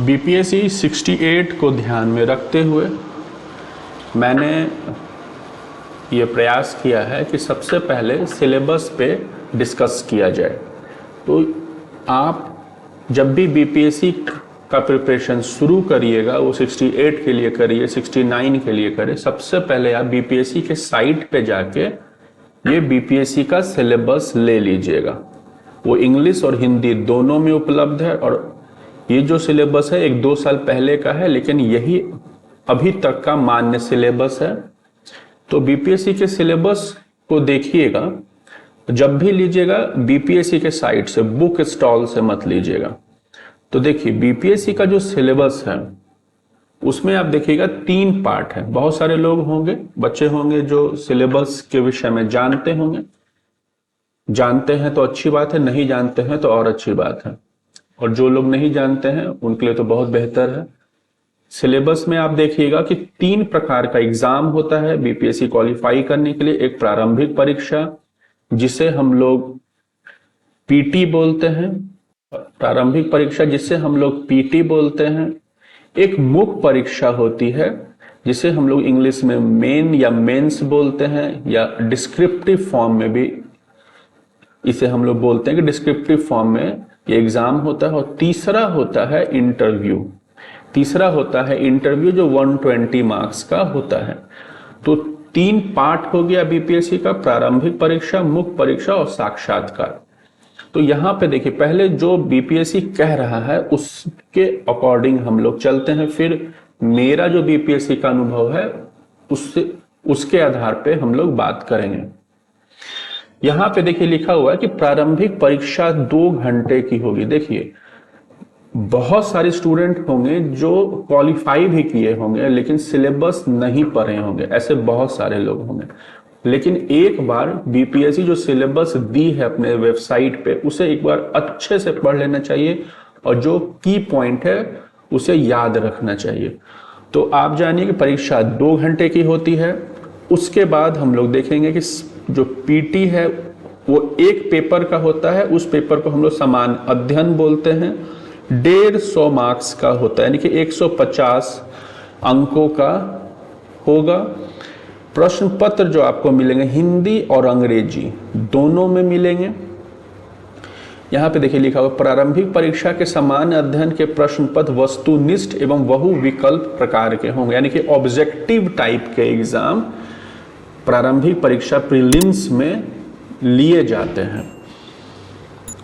BPSC 68 को ध्यान में रखते हुए मैंने ये प्रयास किया है कि सबसे पहले सिलेबस पे डिस्कस किया जाए। तो आप जब भी बीपीएससी का प्रिपरेशन शुरू करिएगा वो 68 के लिए करिए, 69 के लिए करें। सबसे पहले आप बीपीएससी के साइट पे जाके ये बीपीएससी का सिलेबस ले लीजिएगा। वो इंग्लिश और हिंदी दोनों में उपलब्ध है और ये जो सिलेबस है 1-2 साल पहले का है, लेकिन यही अभी तक का मान्य सिलेबस है। तो बीपीएससी के सिलेबस को देखिएगा, जब भी लीजिएगा बीपीएससी के साइट से, बुक स्टॉल से मत लीजिएगा। तो देखिए बीपीएससी का जो सिलेबस है उसमें आप देखिएगा 3 पार्ट है। बहुत सारे लोग होंगे, बच्चे होंगे जो सिलेबस के विषय में जानते होंगे। जानते हैं तो अच्छी बात है, नहीं जानते हैं तो और अच्छी बात है। और जो लोग नहीं जानते हैं उनके लिए तो बहुत बेहतर है। सिलेबस में आप देखिएगा कि 3 प्रकार का एग्जाम होता है बीपीएससी क्वालिफाई करने के लिए। एक प्रारंभिक परीक्षा जिसे हम लोग पीटी बोलते हैं, प्रारंभिक परीक्षा जिसे हम लोग पीटी बोलते हैं। एक मुख्य परीक्षा होती है जिसे हम लोग इंग्लिश में मेन या मेंस बोलते हैं, या डिस्क्रिप्टिव फॉर्म में भी इसे हम लोग बोलते हैं कि डिस्क्रिप्टिव फॉर्म में ये एग्जाम होता है। और तीसरा होता है इंटरव्यू। तीसरा होता है इंटरव्यू जो 120 मार्क्स का होता है। तो 3 पार्ट हो गया बीपीएससी का, प्रारंभिक परीक्षा, मुख्य परीक्षा और साक्षात्कार। तो यहाँ पे देखिए पहले जो बीपीएससी कह रहा है उसके अकॉर्डिंग हम लोग चलते हैं, फिर मेरा जो बीपीएससी का अनुभव है उसके आधार पे हम लोग बात करेंगे। यहाँ पे देखिए लिखा हुआ है कि प्रारंभिक परीक्षा 2 घंटे की होगी। देखिए बहुत सारे स्टूडेंट होंगे जो क्वालिफाई भी किए होंगे लेकिन सिलेबस नहीं पढ़े होंगे, ऐसे बहुत सारे लोग होंगे। लेकिन एक बार बीपीएससी जो सिलेबस दी है अपने वेबसाइट पे उसे एक बार अच्छे से पढ़ लेना चाहिए और जो की पॉइंट है उसे याद रखना चाहिए। तो आप जानिए कि परीक्षा 2 घंटे की होती है। उसके बाद हम लोग देखेंगे कि जो पीटी है वो एक पेपर का होता है। उस पेपर को हम लोग समान अध्ययन बोलते हैं। 150 मार्क्स का होता है, यानी कि 150 अंकों का होगा। प्रश्न पत्र जो आपको मिलेंगे हिंदी और अंग्रेजी दोनों में मिलेंगे। यहाँ पे देखिए लिखा हुआ प्रारंभिक परीक्षा के सामान्य अध्ययन के प्रश्न पत्र वस्तुनिष्ठ एवं बहु विकल्प प्रकार के होंगे, यानी कि ऑब्जेक्टिव टाइप के एग्जाम प्रारंभिक परीक्षा प्रीलिम्स में लिए जाते हैं।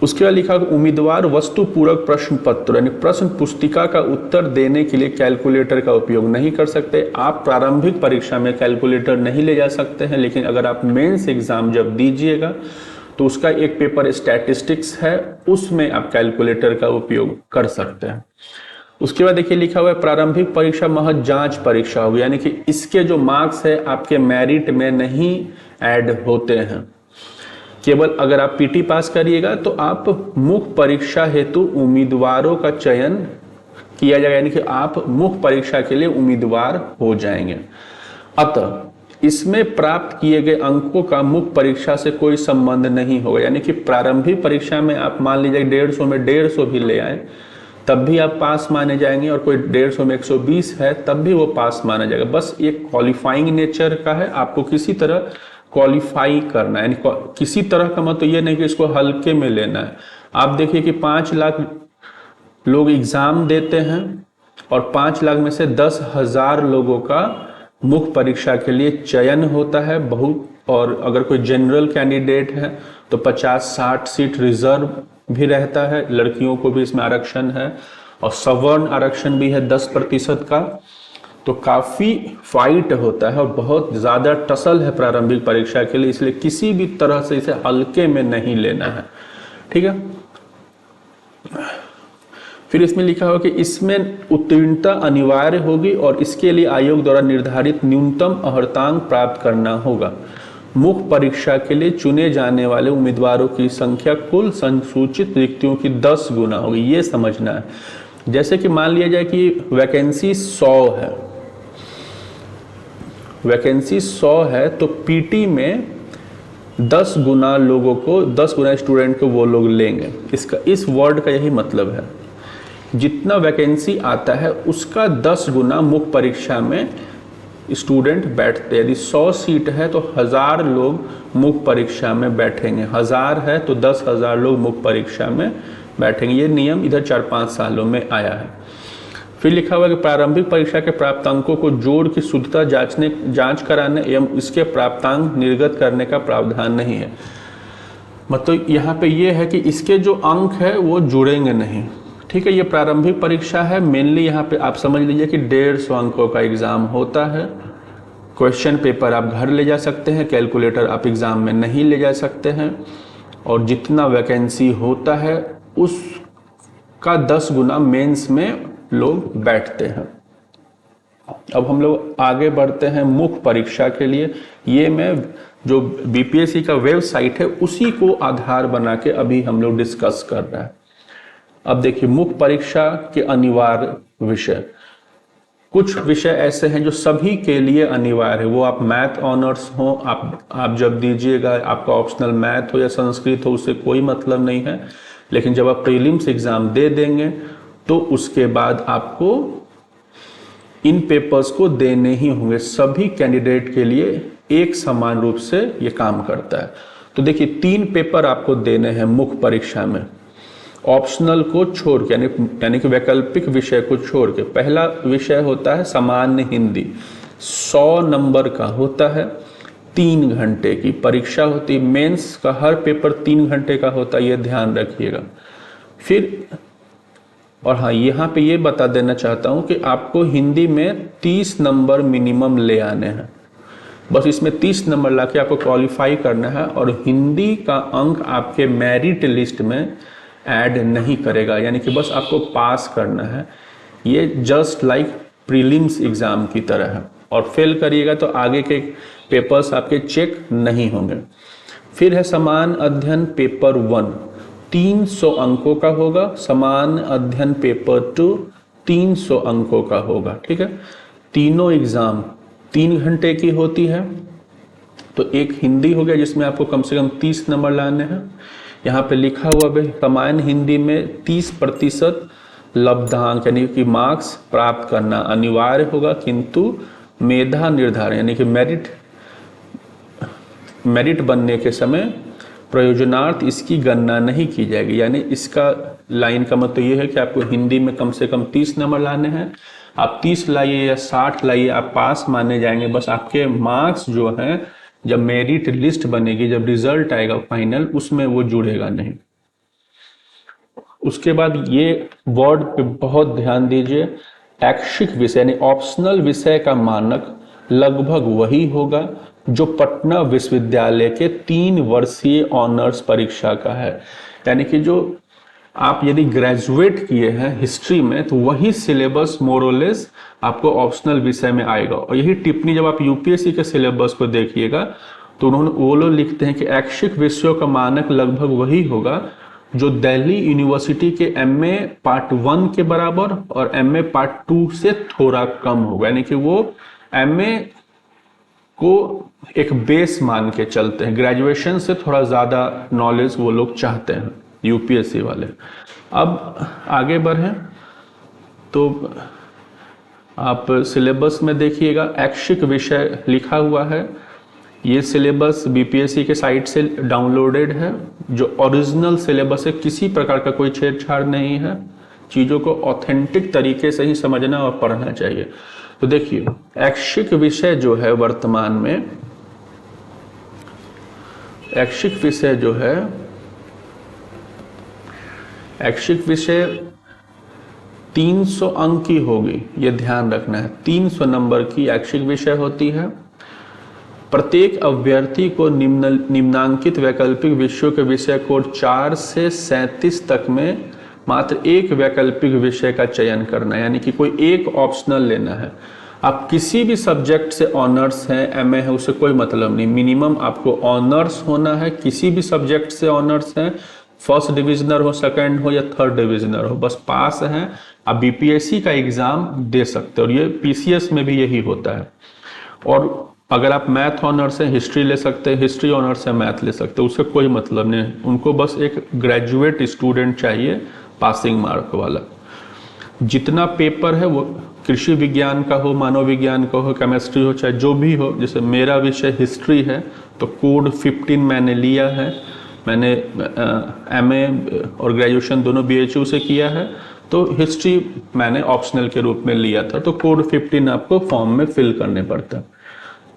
उसके बाद लिखा उम्मीदवार वस्तु पूरक प्रश्न पत्र यानी प्रश्न पुस्तिका का उत्तर देने के लिए कैलकुलेटर का उपयोग नहीं कर सकते। आप प्रारंभिक परीक्षा में कैलकुलेटर नहीं ले जा सकते हैं, लेकिन अगर आप मेंस एग्जाम जब दीजिएगा तो उसका एक पेपर स्टैटिस्टिक्स है, उसमें आप कैलकुलेटर का उपयोग कर सकते हैं। उसके बाद देखिए लिखा हुआ है प्रारंभिक परीक्षा महज जांच परीक्षा होगी, यानी कि इसके जो मार्क्स है आपके मेरिट में नहीं ऐड होते हैं। केवल अगर आप पीटी पास करिएगा तो आप मुख्य परीक्षा हेतु उम्मीदवारों का चयन किया जाएगा, यानी कि आप मुख्य परीक्षा के लिए उम्मीदवार हो जाएंगे। अतः इसमें प्राप्त किए गए अंकों का मुख्य परीक्षा से कोई संबंध नहीं होगा, यानी कि प्रारंभिक परीक्षा में आप मान लीजिए 150 में 150 भी ले आए तब भी आप पास माने जाएंगे, और कोई 150 में 120 है तब भी वो पास माना जाएगा। बस एक क्वालिफाइंग नेचर का है, आपको किसी तरह क्वालिफाई करना है। यानी किसी तरह का मतलब ये नहीं कि इसको हल्के में लेना है। आप देखिए कि 5 लाख लोग एग्जाम देते हैं और 5 लाख में से 10,000 लोगों का मुख्य परीक्षा के लिए चयन होता है बहुत। और अगर कोई जनरल कैंडिडेट है तो 50-60 सीट रिजर्व भी रहता है। लड़कियों को भी इसमें आरक्षण है और सवर्ण आरक्षण भी है 10% का। तो काफी फाइट होता है और बहुत ज्यादा टसल है प्रारंभिक परीक्षा के लिए, इसलिए किसी भी तरह से इसे हल्के में नहीं लेना है, ठीक है। फिर इसमें लिखा हुआ कि इसमें उत्तीर्णता अनिवार्य होगी और इसके लिए आयोग द्वारा निर्धारित न्यूनतम अर्हतांक प्राप्त करना होगा। मुख्य परीक्षा के लिए चुने जाने वाले उम्मीदवारों की संख्या कुल संसूचित रिक्तियों की 10 गुना होगी, ये समझना है। जैसे कि मान लिया जाए कि वैकेंसी 100 है, वैकेंसी 100 है तो पीटी में 10 गुना लोगों को, 10 गुना स्टूडेंट को वो लोग लेंगे। इस वर्ड का यही मतलब है। जितना वैकेंसी आता है उसका 10 गुना मुख्य परीक्षा में स्टूडेंट बैठते हैं। यदि 100 सीट है तो 1000 लोग मुख्य परीक्षा में बैठेंगे, 1000 है तो 10,000 लोग मुख्य परीक्षा में बैठेंगे। ये नियम इधर 4-5 सालों में आया है। फिर लिखा हुआ कि प्रारंभिक परीक्षा के प्राप्तांकों को जोड़ की शुद्धता जांच कराने एवं इसके प्राप्तांक निर्गत करने का प्रावधान नहीं है। मतलब यहाँ पे ये है कि इसके जो अंक है वो जुड़ेंगे नहीं। ठीक है, ये प्रारंभिक परीक्षा है। मेनली यहाँ पे आप समझ लीजिए कि 150 अंकों का एग्जाम होता है। क्वेश्चन पेपर आप घर ले जा सकते हैं, कैलकुलेटर आप एग्जाम में नहीं ले जा सकते हैं, और जितना वैकेंसी होता है उसका 10 गुना मेंस में लोग बैठते हैं। अब हम लोग आगे बढ़ते हैं मुख्य परीक्षा के लिए। ये मैं जो बीपीएससी का वेबसाइट है उसी को आधार बना के अभी हम लोग डिस्कस कर रहे हैं। अब देखिए, मुख्य परीक्षा के अनिवार्य विषय, कुछ विषय ऐसे हैं जो सभी के लिए अनिवार्य है। वो आप मैथ ऑनर्स हो, आप जब दीजिएगा, आपका ऑप्शनल मैथ हो या संस्कृत हो, उससे कोई मतलब नहीं है। लेकिन जब आप प्रीलिम्स एग्जाम दे देंगे तो उसके बाद आपको इन पेपर्स को देने ही होंगे। सभी कैंडिडेट के लिए एक समान रूप से ये काम करता है। तो देखिए, 3 पेपर आपको देने हैं मुख्य परीक्षा में, ऑप्शनल को छोड़ के, यानी कि वैकल्पिक विषय को छोड़ के। पहला विषय होता है सामान्य हिंदी, 100 नंबर का होता है, 3 घंटे की परीक्षा होती है। मेंस का हर पेपर 3 घंटे का होता है, ये ध्यान रखिएगा। फिर और हाँ, यहाँ पे ये बता देना चाहता हूँ कि आपको हिंदी में 30 नंबर मिनिमम ले आने हैं। बस इसमें 30 नंबर लाके आपको क्वालिफाई करना है, और हिंदी का अंक आपके मेरिट लिस्ट में ऐड नहीं करेगा, यानी कि बस आपको पास करना है। ये जस्ट लाइक प्रीलिम्स एग्जाम की तरह है, और फेल करिएगा तो आगे के पेपर्स आपके चेक नहीं होंगे। फिर है समान अध्ययन पेपर 1, 300 अंकों का होगा। समान अध्ययन पेपर 2 300 अंकों का होगा। ठीक है, तीनों एग्जाम 3 घंटे की होती है। तो एक हिंदी हो गया जिसमें आपको कम से कम 30 नंबर लाने हैं। यहाँ पे लिखा हुआ है सामान्य हिंदी में 30% लब्धांक यानी कि मार्क्स प्राप्त करना अनिवार्य होगा, किंतु मेधा निर्धारण यानी कि मेरिट बनने के समय प्रयोजनार्थ इसकी गणना नहीं की जाएगी। यानी इसका लाइन का मतलब ये है कि आपको हिंदी में कम से कम 30 नंबर लाने हैं। आप 30 लाइए या 60 लाइए, आप पास माने जाएंगे। बस आपके मार्क्स जो हैं, जब मेरिट लिस्ट बनेगी, जब रिजल्ट आएगा फाइनल, उसमें वो जुड़ेगा नहीं। उसके बाद ये वर्ड पे बहुत ध्यान दीजिए, ऐच्छिक विषय यानी ऑप्शनल विषय का मानक लगभग वही होगा जो पटना विश्वविद्यालय के 3 वर्षीय ऑनर्स परीक्षा का है। यानी कि जो आप यदि ग्रेजुएट किए हैं हिस्ट्री में, तो वही सिलेबस मोरलेस आपको ऑप्शनल विषय में आएगा। और यही टिप्पणी जब आप यूपीएससी के सिलेबस को देखिएगा तो वो लोग लिखते हैं कि ऐच्छिक विषयों का मानक लगभग वही होगा जो दिल्ली यूनिवर्सिटी के एमए पार्ट 1 के बराबर और एमए पार्ट 2 से थोड़ा कम होगा। यानी कि वो एमए को एक बेस मान के चलते हैं, ग्रेजुएशन से थोड़ा ज़्यादा नॉलेज वो लोग चाहते हैं यूपीएससी वाले। अब आगे बढ़ें तो आप सिलेबस में देखिएगा, ऐच्छिक विषय लिखा हुआ है। ये सिलेबस बीपीएससी के साइट से डाउनलोडेड है, जो ओरिजिनल सिलेबस है। किसी प्रकार का कोई छेड़छाड़ नहीं है, चीज़ों को ऑथेंटिक तरीके से ही समझना और पढ़ना चाहिए। तो देखिए, ऐच्छिक विषय जो है वर्तमान में, ऐच्छिक विषय जो है, ऐच्छिक विषय 300 अंक की होगी, ये ध्यान रखना है। 300 नंबर की ऐच्छिक विषय होती है। प्रत्येक अभ्यर्थी को निम्नांकित वैकल्पिक विषयों के विषय कोड 4 से 37 तक में मात्र एक वैकल्पिक विषय का चयन करना है, यानी कि कोई एक ऑप्शनल लेना है। आप किसी भी सब्जेक्ट से ऑनर्स हैं, एमए है, उससे कोई मतलब नहीं। मिनिमम आपको ऑनर्स होना है, किसी भी सब्जेक्ट से ऑनर्स हैं, फर्स्ट डिविजनर हो, सेकंड हो या थर्ड डिविजनर हो, बस पास हैं, आप बीपीएससी का एग्जाम दे सकते हो। और ये पीसीएस में भी यही होता है। और अगर आप मैथ ऑनर्स हैं, हिस्ट्री ले सकते हैं, हिस्ट्री ऑनर्स है, मैथ ले सकते हैं, उससे कोई मतलब नहीं है। उनको बस एक ग्रेजुएट स्टूडेंट चाहिए, पासिंग मार्क वाला। जितना पेपर है वो कृषि विज्ञान का हो, मानव विज्ञान का हो, केमिस्ट्री हो, चाहे जो भी हो, जैसे मेरा विषय हिस्ट्री है तो कोड 15 मैंने लिया है। मैंने एमए और ग्रेजुएशन दोनों बीएचयू से किया है, तो हिस्ट्री मैंने ऑप्शनल के रूप में लिया था, तो कोड 15 आपको फॉर्म में फिल करने पड़ता है।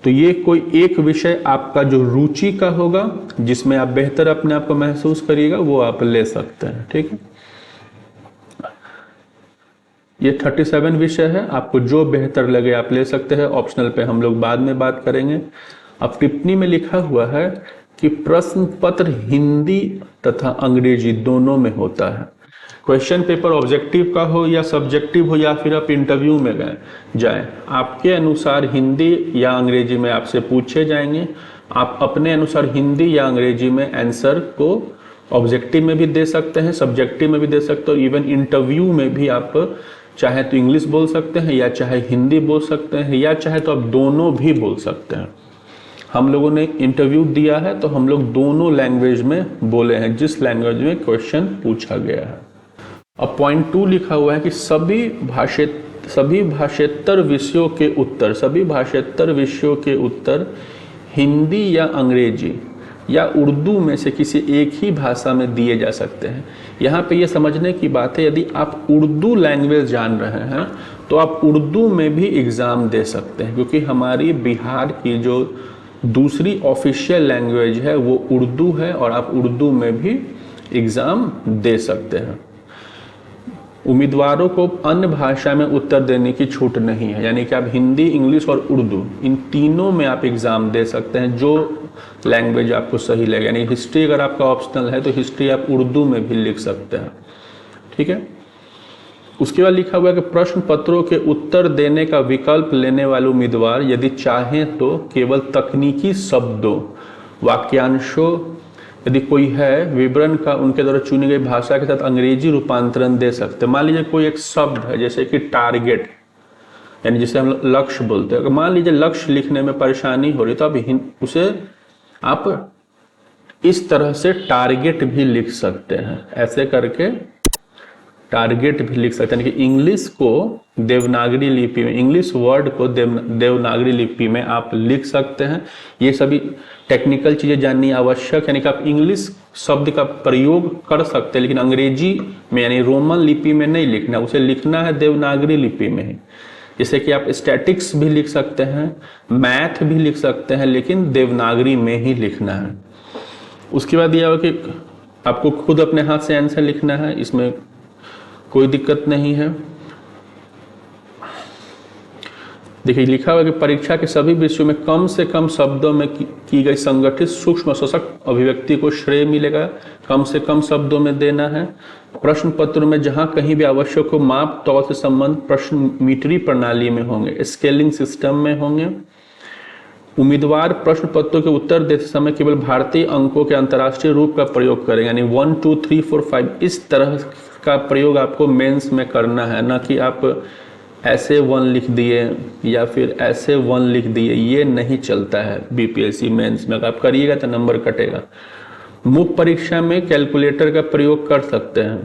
तो ये कोई एक विषय आपका जो रुचि का होगा, जिसमें आप बेहतर अपने आप को महसूस करिएगा, वो आप ले सकते हैं। ठीक है, ये 37 विषय है, आपको जो बेहतर लगे आप ले सकते हैं। ऑप्शनल पे हम लोग बाद में बात करेंगे। अब टिप्पणी में लिखा हुआ है कि प्रश्न पत्र हिंदी तथा अंग्रेजी दोनों में होता है। क्वेश्चन पेपर ऑब्जेक्टिव का हो या सब्जेक्टिव हो, या फिर आप इंटरव्यू में गए जाएं, आपके अनुसार हिंदी या अंग्रेजी में आपसे पूछे जाएंगे। आप अपने अनुसार हिंदी या अंग्रेजी में आंसर को ऑब्जेक्टिव में भी दे सकते हैं, सब्जेक्टिव में भी दे सकते हैं, और इवन इंटरव्यू में भी आप चाहे तो इंग्लिश बोल सकते हैं, या चाहे हिंदी बोल सकते हैं, या चाहे तो आप दोनों भी बोल सकते हैं। हम लोगों ने इंटरव्यू दिया है तो हम लोग दोनों लैंग्वेज में बोले हैं, जिस लैंग्वेज में क्वेश्चन पूछा गया है। अब पॉइंट 2 लिखा हुआ है कि सभी भाषेतर विषयों के उत्तर हिंदी या अंग्रेजी या उर्दू में से किसी एक ही भाषा में दिए जा सकते हैं। यहाँ पे ये समझने की बात है, यदि आप उर्दू लैंग्वेज जान रहे हैं तो आप उर्दू में भी एग्ज़ाम दे सकते हैं, क्योंकि हमारी बिहार की जो दूसरी ऑफिशियल लैंग्वेज है वो उर्दू है, और आप उर्दू में भी एग्ज़ाम दे सकते हैं। उम्मीदवारों को अन्य भाषा में उत्तर देने की छूट नहीं है, यानी कि आप हिंदी, इंग्लिश और उर्दू इन तीनों में आप एग्ज़ाम दे सकते हैं, जो लैंग्वेज आपको सही लगे। यानी हिस्ट्री अगर आपका ऑप्शनल है तो हिस्ट्री आप उर्दू में भी लिख सकते हैं। ठीक है, उसके बाद लिखा हुआ है कि प्रश्न पत्रों के उत्तर देने का विकल्प लेने वाले उम्मीदवार यदि चाहें तो केवल तकनीकी शब्दों, वाक्यांशों, यदि कोई है विवरण का उनके द्वारा चुनी गई भाषा के साथ अंग्रेजी रूपांतरण दे सकते हैं। मान लीजिए कोई एक शब्द है जैसे कि टारगेट, यानी जिसे हम लक्ष्य बोलते हैं, अगर मान लीजिए लक्ष्य लिखने में परेशानी हो रही तो उसे आप इस तरह से टारगेट भी लिख सकते हैं, ऐसे करके टारगेट भी लिख सकते हैं। यानी कि इंग्लिश को देवनागरी लिपि में, इंग्लिश वर्ड को देवनागरी लिपि में आप लिख सकते हैं। ये सभी टेक्निकल चीज़ें जाननी आवश्यक, यानी कि आप इंग्लिश शब्द का प्रयोग कर सकते हैं, लेकिन अंग्रेजी में यानी रोमन लिपि में नहीं लिखना, उसे लिखना है देवनागरी लिपि में ही। जैसे कि आप स्टैटिक्स भी लिख सकते हैं, मैथ भी लिख सकते हैं, लेकिन देवनागरी में ही लिखना है। उसके बाद यह हो कि आपको खुद अपने हाथ से आंसर लिखना है, इसमें कोई दिक्कत नहीं है। देखिए लिखा हुआ है कि परीक्षा के सभी विषयों में कम से कम शब्दों में की गई संगठित सूक्ष्म सशक्त अभिव्यक्ति को श्रेय मिलेगा, कम से कम शब्दों में देना है। प्रश्न पत्र में जहां कहीं भी आवश्यक हो माप तौर से संबंध प्रश्न मीटरी प्रणाली में होंगे, स्केलिंग सिस्टम में होंगे। उम्मीदवार प्रश्न पत्रों के उत्तर देते समय केवल भारतीय अंकों के अंतर्राष्ट्रीय रूप का प्रयोग करेंगे, यानी 1 2 3 4 5 इस तरह का प्रयोग आपको मेंस में करना है, ना कि आप ऐसे 1 लिख दिए या फिर ऐसे 1 लिख दिए, ये नहीं चलता है बीपीएससी मेंस में। अगर आप करिएगा तो नंबर कटेगा। मुख्य परीक्षा में कैलकुलेटर का प्रयोग कर सकते हैं।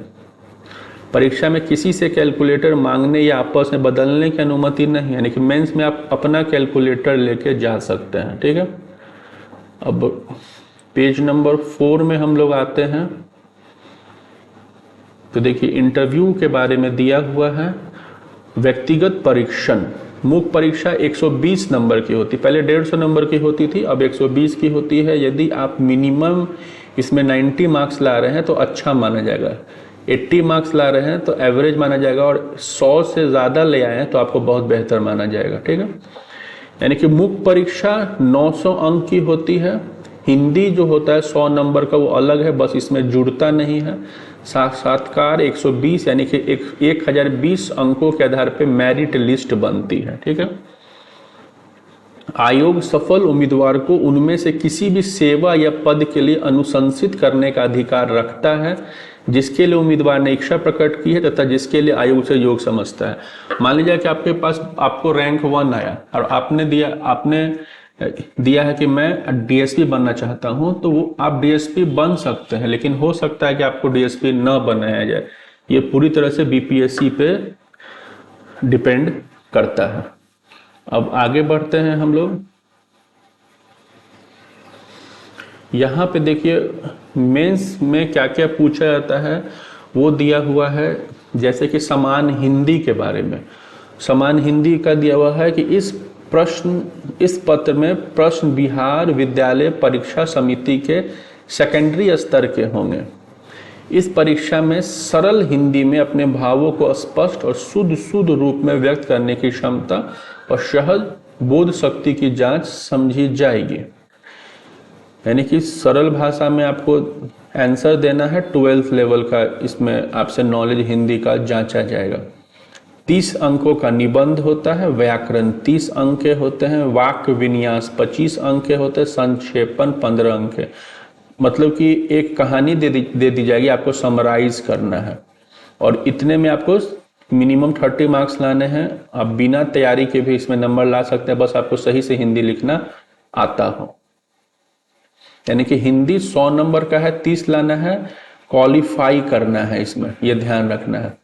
परीक्षा में किसी से कैलकुलेटर मांगने या आपस में बदलने की अनुमति नहीं, यानी कि मेंस में आप अपना कैलकुलेटर लेके जा सकते हैं। ठीक है, अब पेज नंबर 4 में हम लोग आते हैं। तो देखिए इंटरव्यू के बारे में दिया हुआ है। व्यक्तिगत परीक्षण, मुख्य परीक्षा 120 नंबर की होती, पहले 150 नंबर की होती थी, अब 120 की होती है। यदि आप मिनिमम इसमें 90 मार्क्स ला रहे हैं तो अच्छा माना जाएगा, 80 मार्क्स ला रहे हैं तो एवरेज माना जाएगा, और 100 से ज़्यादा ले आए हैं तो आपको बहुत बेहतर माना जाएगा। ठीक है, यानी कि मुख्य परीक्षा 900 अंक की होती है। हिंदी जो होता है 100 नंबर का, वो अलग है, बस इसमें जुड़ता नहीं है। साक्षात्कार 120 यानी कि 1020 अंकों के आधार पर मेरिट लिस्ट बनती है। ठीक है, आयोग सफल उम्मीदवार को उनमें से किसी भी सेवा या पद के लिए अनुशंसित करने का अधिकार रखता है जिसके लिए उम्मीदवार ने इच्छा प्रकट की है तथा जिसके लिए आयोग उसे योग्य समझता है। मान लीजिए कि आपके पास आपको रैंक 1 आया और आपने दिया है कि मैं डीएसपी बनना चाहता हूं, तो वो आप डीएसपी बन सकते हैं, लेकिन हो सकता है कि आपको डीएसपी न बनाया जाए। ये पूरी तरह से बीपीएससी पे डिपेंड करता है। अब आगे बढ़ते हैं हम लोग। यहाँ पे देखिए मेंस में क्या क्या पूछा जाता है वो दिया हुआ है। जैसे कि समान हिंदी के बारे में, समान हिंदी का दिया हुआ है कि इस पत्र में प्रश्न बिहार विद्यालय परीक्षा समिति के सेकेंडरी स्तर के होंगे। इस परीक्षा में सरल हिंदी में अपने भावों को स्पष्ट और शुद्ध रूप में व्यक्त करने की क्षमता और सहज बोध शक्ति की जांच समझी जाएगी। यानी कि सरल भाषा में आपको आंसर देना है, 12th लेवल का इसमें आपसे नॉलेज हिंदी का जांचा जाएगा। 30 अंकों का निबंध होता है, व्याकरण 30 अंक के होते हैं, वाक्य विन्यास 25 अंक के होते हैं, संक्षेपण 15 अंक के। मतलब कि एक कहानी दे दी जाएगी, आपको समराइज करना है और इतने में आपको मिनिमम 30 मार्क्स लाने हैं। आप बिना तैयारी के भी इसमें नंबर ला सकते हैं, बस आपको सही से हिंदी लिखना आता हो। यानी कि हिंदी 100 नंबर का है, 30 लाना है, क्वालिफाई करना है, इसमें यह ध्यान रखना है।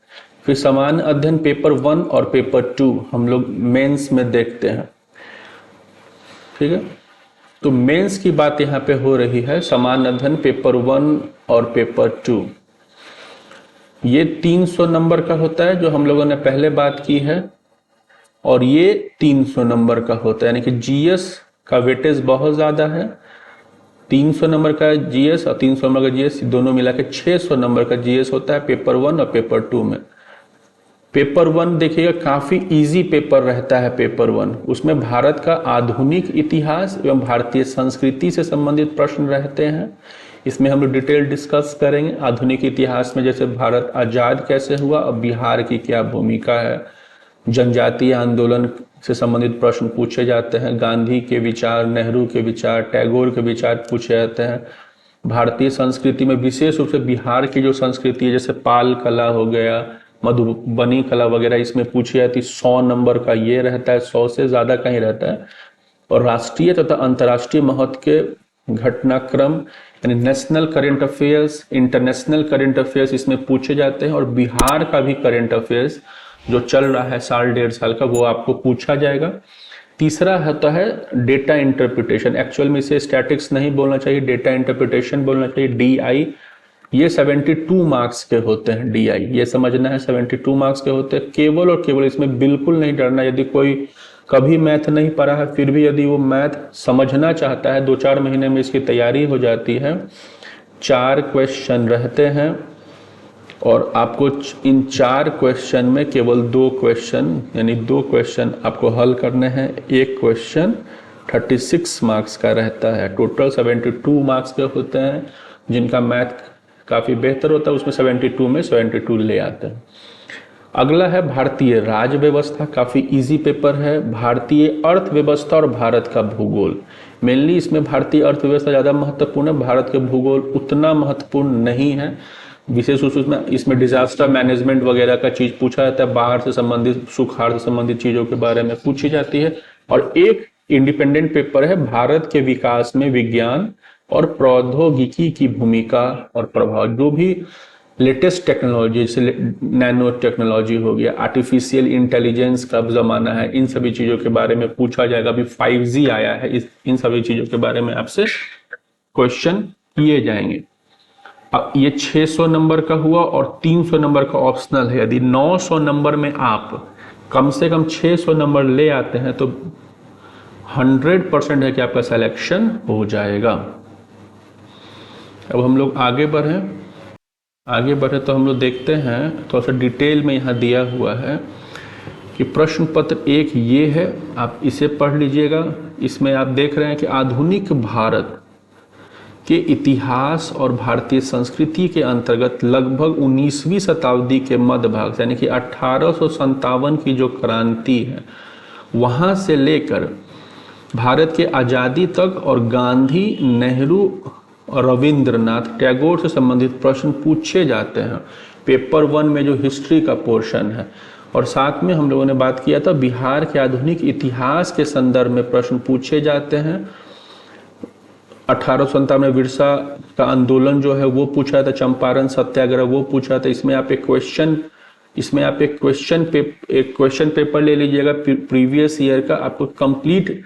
फिर सामान्य अध्ययन पेपर 1 और पेपर 2 हम लोग मेंस में देखते हैं, ठीक है। तो मेंस की बात यहाँ पे हो रही है, सामान्य अध्ययन पेपर 1 और पेपर 2। ये 300 नंबर का होता है जो हम लोगों ने पहले बात की है, और ये 300 नंबर का होता है। यानी कि जीएस का वेटेज बहुत ज़्यादा है। 300 नंबर का जीएस और 300 नंबर का जीएस दोनों मिला के 600 नंबर का जीएस होता है पेपर 1 और पेपर 2 में। पेपर 1 देखिएगा काफ़ी इजी पेपर रहता है। पेपर 1 उसमें भारत का आधुनिक इतिहास एवं भारतीय संस्कृति से संबंधित प्रश्न रहते हैं। इसमें हम लोग डिटेल डिस्कस करेंगे। आधुनिक इतिहास में जैसे भारत आज़ाद कैसे हुआ और बिहार की क्या भूमिका है, जनजातीय आंदोलन से संबंधित प्रश्न पूछे जाते हैं, गांधी के विचार, नेहरू के विचार, टैगोर के विचार पूछे जाते हैं। भारतीय संस्कृति में विशेष रूप से बिहार की जो संस्कृति है, जैसे पाल कला हो गया, मधुबनी कला वगैरह, इसमें पूछी जाती। 100 नंबर का ये रहता है, 100 से ज़्यादा का ही रहता है। और राष्ट्रीय तथा अंतर्राष्ट्रीय महत्व के घटनाक्रम यानी national current affairs, international current affairs इसमें पूछे जाते हैं। और बिहार का भी करेंट अफेयर्स जो चल रहा है साल 1.5 साल का, वो आपको पूछा जाएगा। तीसरा होता है डेटा इंटरप्रिटेशन। एक्चुअल में इसे स्टैटिक्स नहीं बोलना चाहिए, डेटा इंटरप्रिटेशन बोलना चाहिए, DI। ये 72 मार्क्स के होते हैं। DI ये समझना है 72 मार्क्स के होते हैं। केवल और केवल इसमें बिल्कुल नहीं डरना। यदि कोई कभी मैथ नहीं पढ़ा है, फिर भी यदि वो मैथ समझना चाहता है, 2-4 महीने में इसकी तैयारी हो जाती है। 4 क्वेश्चन रहते हैं और आपको इन 4 क्वेश्चन में केवल 2 क्वेश्चन यानी 2 क्वेश्चन आपको हल करने हैं। एक क्वेश्चन 36 मार्क्स का रहता है। टोटल 72 मार्क्स के होते हैं। जिनका मैथ काफ़ी बेहतर होता है उसमें 72 में 72 ले आते हैं। अगला है भारतीय राज्य व्यवस्था। काफ़ी इजी पेपर है। भारतीय अर्थव्यवस्था और भारत का भूगोल। मेनली इसमें भारतीय अर्थव्यवस्था ज़्यादा महत्वपूर्ण है, भारत के भूगोल उतना महत्वपूर्ण नहीं है। विशेष रूप से इसमें डिजास्टर मैनेजमेंट वगैरह का चीज़ पूछा जाता है, बाढ़ से संबंधित, सुखाड़ से संबंधित चीज़ों के बारे में पूछी जाती है। और एक इंडिपेंडेंट पेपर है भारत के विकास में विज्ञान और प्रौद्योगिकी की भूमिका और प्रभाव। जो भी लेटेस्ट टेक्नोलॉजी, जैसे नैनो टेक्नोलॉजी हो गया, आर्टिफिशियल इंटेलिजेंस का ज़माना है, इन सभी चीज़ों के बारे में पूछा जाएगा। अभी 5G आया है, इन सभी चीज़ों के बारे में आपसे क्वेश्चन किए जाएंगे। अब ये 600 नंबर का हुआ और 300 नंबर का ऑप्शनल है। यदि 900 नंबर में आप कम से कम 600 नंबर ले आते हैं तो 100% है कि आपका सिलेक्शन हो जाएगा। अब हम लोग आगे बढ़े तो हम लोग देखते हैं, थोड़ा सा डिटेल में यहाँ दिया हुआ है कि प्रश्न पत्र 1 ये है, आप इसे पढ़ लीजिएगा। इसमें आप देख रहे हैं कि आधुनिक भारत के इतिहास और भारतीय संस्कृति के अंतर्गत लगभग 19वीं शताब्दी के मध्य भाग यानी कि 1857 की जो क्रांति है वहाँ से लेकर भारत के आज़ादी तक और गांधी, नेहरू और रविंद्रनाथ टैगोर से संबंधित प्रश्न पूछे जाते हैं पेपर 1 में, जो हिस्ट्री का पोर्शन है। और साथ में हम लोगों ने बात किया था बिहार के आधुनिक इतिहास के संदर्भ में प्रश्न पूछे जाते हैं। 1857 में बिरसा का आंदोलन जो है वो पूछा था, चंपारण सत्याग्रह वो पूछा था। इसमें आप एक क्वेश्चन इसमें आप एक क्वेश्चन पेपर ले लीजिएगा प्रीवियस ईयर का, आपको कंप्लीट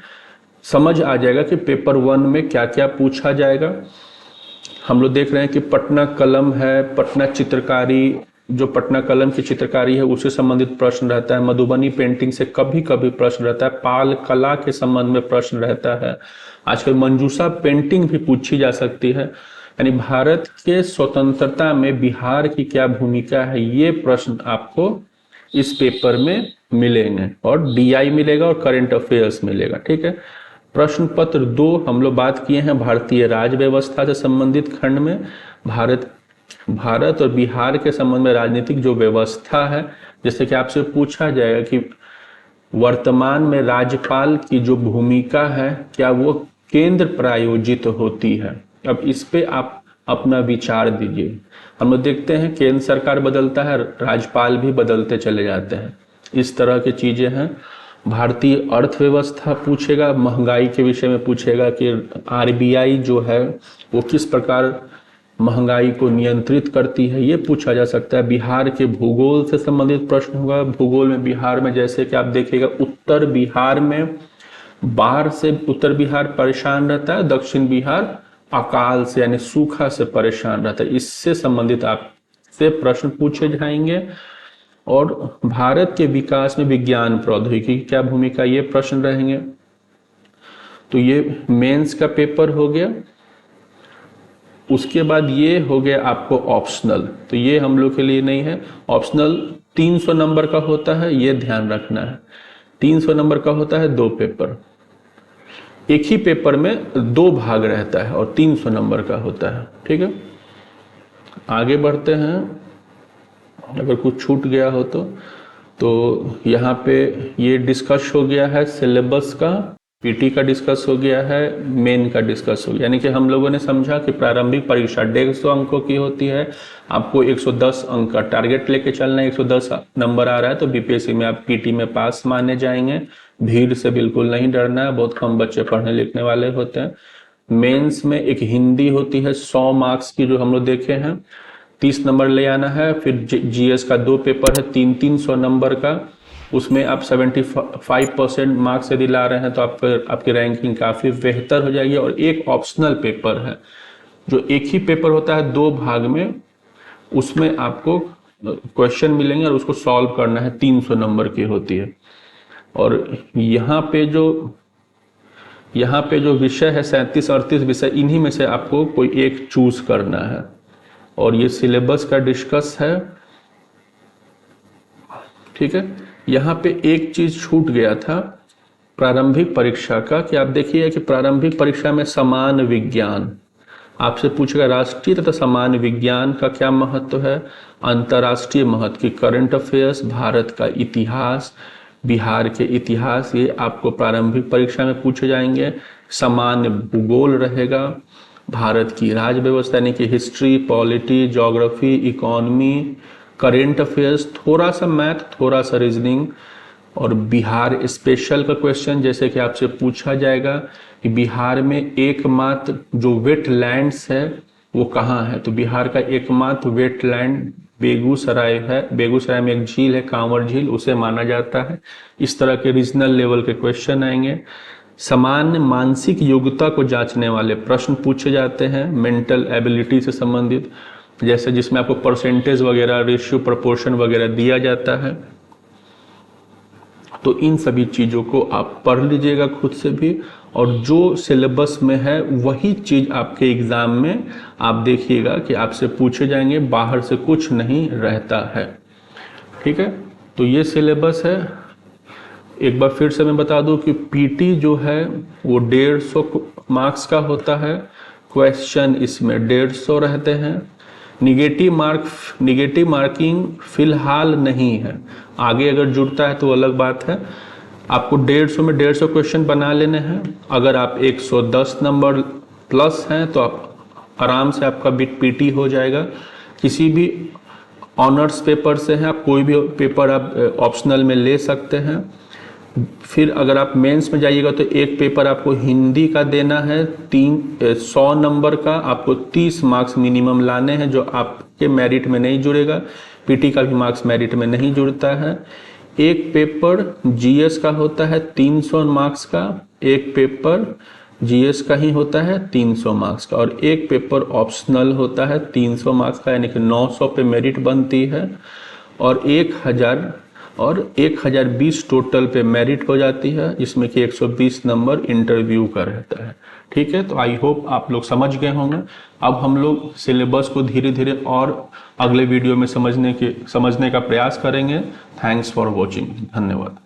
समझ आ जाएगा कि पेपर 1 में क्या क्या पूछा जाएगा। हम लोग देख रहे हैं कि पटना कलम है, पटना चित्रकारी, जो पटना कलम की चित्रकारी है उससे संबंधित प्रश्न रहता है। मधुबनी पेंटिंग से कभी कभी प्रश्न रहता है। पाल कला के संबंध में प्रश्न रहता है। आजकल मंजूषा पेंटिंग भी पूछी जा सकती है। यानी भारत के स्वतंत्रता में बिहार की क्या भूमिका है, ये प्रश्न आपको इस पेपर में मिलेंगे, और डीआई मिलेगा और करंट अफेयर्स मिलेगा। ठीक है। प्रश्न पत्र 2 हम लोग बात किए हैं भारतीय राज व्यवस्था से संबंधित खंड में। भारत और बिहार के संबंध में राजनीतिक जो व्यवस्था है, जैसे कि आपसे पूछा जाएगा कि वर्तमान में राज्यपाल की जो भूमिका है क्या वो केंद्र प्रायोजित होती है। अब इस पे आप अपना विचार दीजिए। हम लोग देखते हैं केंद्र सरकार बदलता है, राज्यपाल भी बदलते चले जाते हैं, इस तरह की चीजें हैं। भारतीय अर्थव्यवस्था पूछेगा, महंगाई के विषय में पूछेगा कि आरबीआई जो है वो किस प्रकार महंगाई को नियंत्रित करती है, ये पूछा जा सकता है। बिहार के भूगोल से संबंधित प्रश्न होगा। भूगोल में बिहार में जैसे कि आप देखिएगा उत्तर बिहार में बाढ़ से उत्तर बिहार परेशान रहता है, दक्षिण बिहार अकाल से यानी सूखा से परेशान रहता है। इससे संबंधित आपसे प्रश्न पूछे जाएंगे। और भारत के विकास में विज्ञान प्रौद्योगिकी की क्या भूमिका, ये प्रश्न रहेंगे। तो ये मेंस का पेपर हो गया। उसके बाद ये हो गया आपको ऑप्शनल। तो ये हम लोग के लिए नहीं है। ऑप्शनल 300 नंबर का होता है, ये ध्यान रखना है। 300 नंबर का होता है 2 पेपर। एक ही पेपर में 2 भाग रहता है और 300 नंबर का होता है। ठीक है। आगे बढ़ते हैं। अगर कुछ छूट गया हो तो यहाँ पे ये डिस्कस हो गया है सिलेबस का, पीटी का डिस्कस हो गया है, मेन का डिस्कस हो गया। यानी कि हम लोगों ने समझा कि प्रारंभिक परीक्षा 150 अंकों की होती है। आपको 110 अंक का टारगेट लेके चलना है। 110 नंबर आ रहा है तो बीपीएससी में आप पीटी में पास माने जाएंगे। भीड़ से बिल्कुल नहीं डरना है, बहुत कम बच्चे पढ़ने लिखने वाले होते हैं। मेंस में एक हिंदी होती है 100 मार्क्स की, जो हम लोग देखे हैं, 30 नंबर ले आना है। फिर जीएस का 2 पेपर है 300 नंबर का, उसमें आप 75% मार्क्स यदि ला रहे हैं तो आपकी रैंकिंग काफ़ी बेहतर हो जाएगी। और एक ऑप्शनल पेपर है जो एक ही पेपर होता है 2 भाग में, उसमें आपको क्वेश्चन मिलेंगे और उसको सॉल्व करना है, 300 नंबर की होती है। और यहाँ पे जो विषय है 37-38 विषय, इन्हीं में से आपको कोई एक चूज करना है। और ये सिलेबस का डिस्कस है। ठीक है। यहाँ पे एक चीज छूट गया था प्रारंभिक परीक्षा का, कि आप देखिए कि प्रारंभिक परीक्षा में समान विज्ञान आपसे पूछेगा, राष्ट्रीय तथा समान विज्ञान का क्या महत्व है, अंतर्राष्ट्रीय महत्व की करंट अफेयर्स, भारत का इतिहास, बिहार के इतिहास, ये आपको प्रारंभिक परीक्षा में पूछे जाएंगे। सामान्य भूगोल रहेगा, भारत की राज्य व्यवस्था यानी कि history, polity, geography, economy, current affairs, थोड़ा सा मैथ, थोड़ा सा रीजनिंग। और बिहार स्पेशल का क्वेश्चन, जैसे कि आपसे पूछा जाएगा कि बिहार में एकमात्र जो वेटलैंड्स है वो कहाँ है, तो बिहार का एकमात्र वेटलैंड बेगूसराय है। बेगूसराय में एक झील है कांवर झील, उसे माना जाता है। इस तरह के रीजनल लेवल के क्वेश्चन आएंगे। सामान्य मानसिक योग्यता को जांचने वाले प्रश्न पूछे जाते हैं मेंटल एबिलिटी से संबंधित, जैसे जिसमें आपको परसेंटेज वगैरह, रेशियो, प्रोपोर्शन वगैरह दिया जाता है। तो इन सभी चीज़ों को आप पढ़ लीजिएगा खुद से भी, और जो सिलेबस में है वही चीज़ आपके एग्ज़ाम में आप देखिएगा कि आपसे पूछे जाएंगे, बाहर से कुछ नहीं रहता है। ठीक है। तो ये सिलेबस है। एक बार फिर से मैं बता दूं कि पीटी जो है वो 150 मार्क्स का होता है। क्वेश्चन इसमें 150 रहते हैं। निगेटिव मार्किंग फिलहाल नहीं है, आगे अगर जुड़ता है तो अलग बात है। आपको 150 में 150 क्वेश्चन बना लेने हैं। अगर आप 110 नंबर प्लस हैं तो आप आराम से आपका बिट पीटी हो जाएगा। किसी भी ऑनर्स पेपर से हैं, आप कोई भी पेपर आप ऑप्शनल में ले सकते हैं। फिर अगर आप मेंस में जाइएगा तो एक पेपर आपको हिंदी का देना है 100 नंबर का, आपको 30 मार्क्स मिनिमम लाने हैं, जो आपके मेरिट में नहीं जुड़ेगा। पीटी का भी मार्क्स मेरिट में नहीं जुड़ता है। एक पेपर जीएस का होता है 300 मार्क्स का, एक पेपर जीएस का ही होता है 300 मार्क्स का, और एक पेपर ऑप्शनल होता है 300 मार्क्स का, यानी कि 900 पे मेरिट बनती है, और 1020 टोटल पे मेरिट हो जाती है, जिसमें कि 120 नंबर इंटरव्यू का रहता है। ठीक है, तो आई होप आप लोग समझ गए होंगे। अब हम लोग सिलेबस को धीरे धीरे और अगले वीडियो में समझने का प्रयास करेंगे। थैंक्स फॉर वॉचिंग, धन्यवाद।